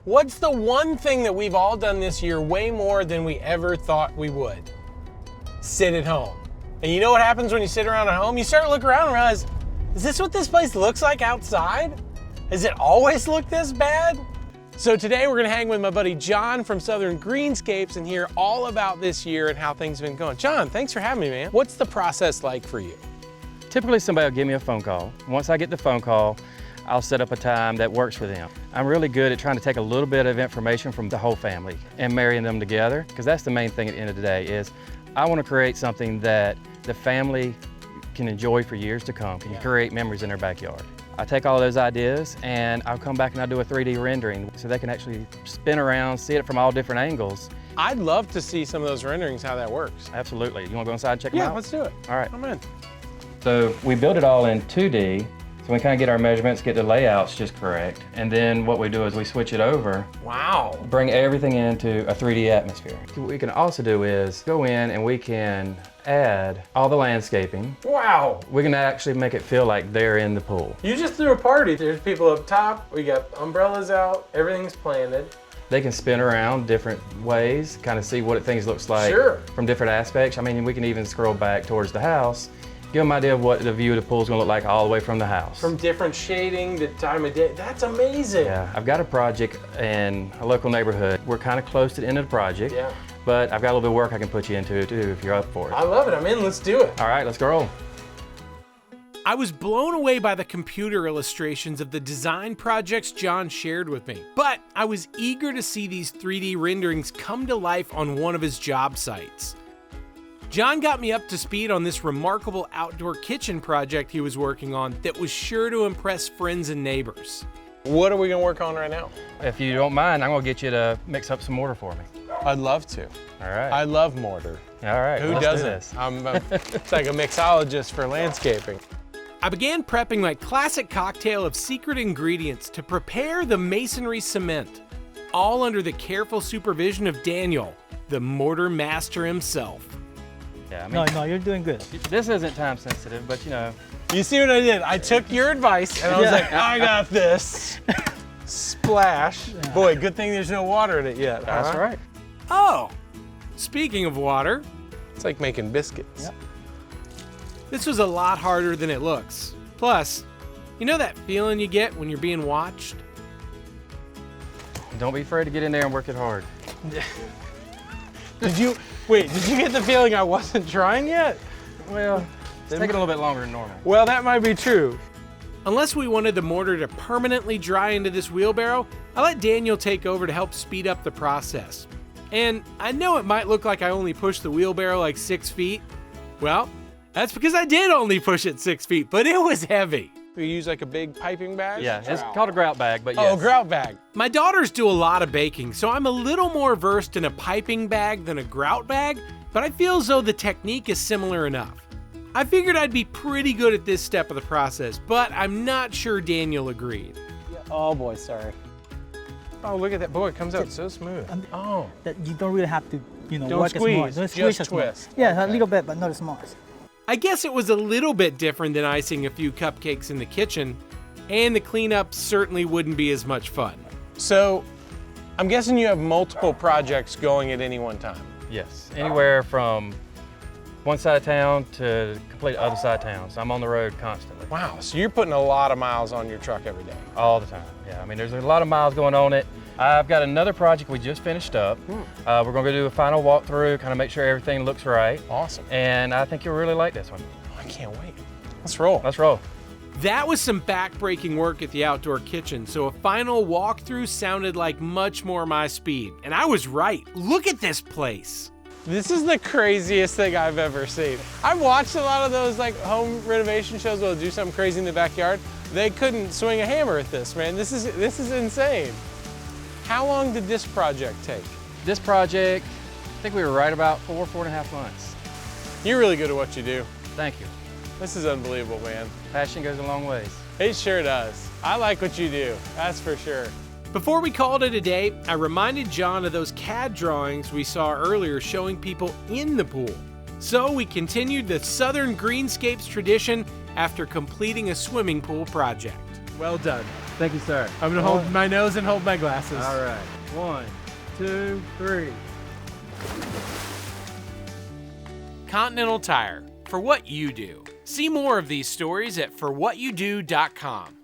What's the one thing that we've all done this year way more than we ever thought we would? Sit at home. And you know what happens when you sit around at home? You start to look around and realize, is this what this place looks like outside? Has it always looked this bad? So today we're gonna hang with my buddy John from Southern Greenscapes and hear all about this year and how things have been going. John, thanks for having me, man. What's the process like for you? Typically somebody will give me a phone call. Once I get the phone call, I'll set up a time that works for them. I'm really good at trying to take a little bit of information from the whole family and marrying them together, because that's the main thing at the end of the day is I want to create something that the family can enjoy for years to come, can create memories in their backyard. I take all those ideas and I'll come back and I'll do a 3D rendering so they can actually spin around, see it from all different angles. I'd love to see some of those renderings, how that works. Absolutely. You want to go inside and check them out? Yeah, let's do it. All right. I'm in. So we build it all in 2D, so we kind of get our measurements, get the layouts just correct, and then what we do is we switch it over. Wow. Bring everything into a 3D atmosphere. What we can also do is go in and we can add all the landscaping. Wow. We can actually make it feel like they're in the pool. You just threw a party. There's people up top, we got umbrellas out, everything's planted. They can spin around different ways, kind of see what things looks like from different aspects. I mean, we can even scroll back towards the house, give them an idea of what the view of the pool is going to look like all the way from the house. From different shading, the time of day. That's amazing. Yeah, I've got a project in a local neighborhood. We're kind of close to the end of the project, but I've got a little bit of work I can put you into too if you're up for it. I love it. I'm in. Let's do it. All right, let's go. I was blown away by the computer illustrations of the design projects John shared with me, but I was eager to see these 3D renderings come to life on one of his job sites. John got me up to speed on this remarkable outdoor kitchen project he was working on that was sure to impress friends and neighbors. What are we gonna work on right now? If you don't mind, I'm gonna get you to mix up some mortar for me. I'd love to. All right. I love mortar. All right. Who doesn't? It's like a mixologist for landscaping. I began prepping my classic cocktail of secret ingredients to prepare the masonry cement, all under the careful supervision of Daniel, the mortar master himself. Yeah, I mean, no, you're doing good. This isn't time sensitive, but you know. You see what I did? I took your advice and I was like, I got this. Splash. Boy, good thing there's no water in it yet. That's right. Oh, speaking of water, it's like making biscuits. Yep. This was a lot harder than it looks. Plus, you know that feeling you get when you're being watched? Don't be afraid to get in there and work it hard. Did you get the feeling I wasn't trying yet? Well, it's taking a little bit longer than normal. Well, that might be true. Unless we wanted the mortar to permanently dry into this wheelbarrow, I let Daniel take over to help speed up the process. And I know it might look like I only pushed the wheelbarrow like 6 feet. Well, that's because I did only push it 6 feet, but it was heavy. We use like a big piping bag? Yeah, it's called a grout bag, but yes. Oh, grout bag. My daughters do a lot of baking, so I'm a little more versed in a piping bag than a grout bag, but I feel as though the technique is similar enough. I figured I'd be pretty good at this step of the process, but I'm not sure Daniel agreed. Oh boy, sorry. Oh, look at that. Boy, it comes out so smooth. Oh. That you don't really have to, Don't work squeeze, as much. Don't just squeeze as twist. much. Yeah, a little bit, but not as much. I guess it was a little bit different than icing a few cupcakes in the kitchen, and the cleanup certainly wouldn't be as much fun. So, I'm guessing you have multiple projects going at any one time. Yes, anywhere from one side of town to the complete other side of town. So I'm on the road constantly. Wow, so you're putting a lot of miles on your truck every day. All the time, yeah. I mean, there's a lot of miles going on it. I've got another project we just finished up. We're gonna do a final walkthrough, kind of make sure everything looks right. Awesome. And I think you'll really like this one. I can't wait. Let's roll. Let's roll. That was some back-breaking work at the outdoor kitchen, so a final walkthrough sounded like much more my speed. And I was right. Look at this place. This is the craziest thing I've ever seen. I've watched a lot of those like home renovation shows where they'll do something crazy in the backyard. They couldn't swing a hammer at this, man. This is insane. How long did this project take? This project, I think we were right about 4.5 months. You're really good at what you do. Thank you. This is unbelievable, man. Passion goes a long ways. It sure does. I like what you do, that's for sure. Before we called it a day, I reminded John of those CAD drawings we saw earlier showing people in the pool. So we continued the Southern Greenscapes tradition after completing a swimming pool project. Well done. Thank you, sir. I'm gonna hold my nose and hold my glasses. All right. 1, 2, 3. Continental Tire, for what you do. See more of these stories at forwhatyoudo.com.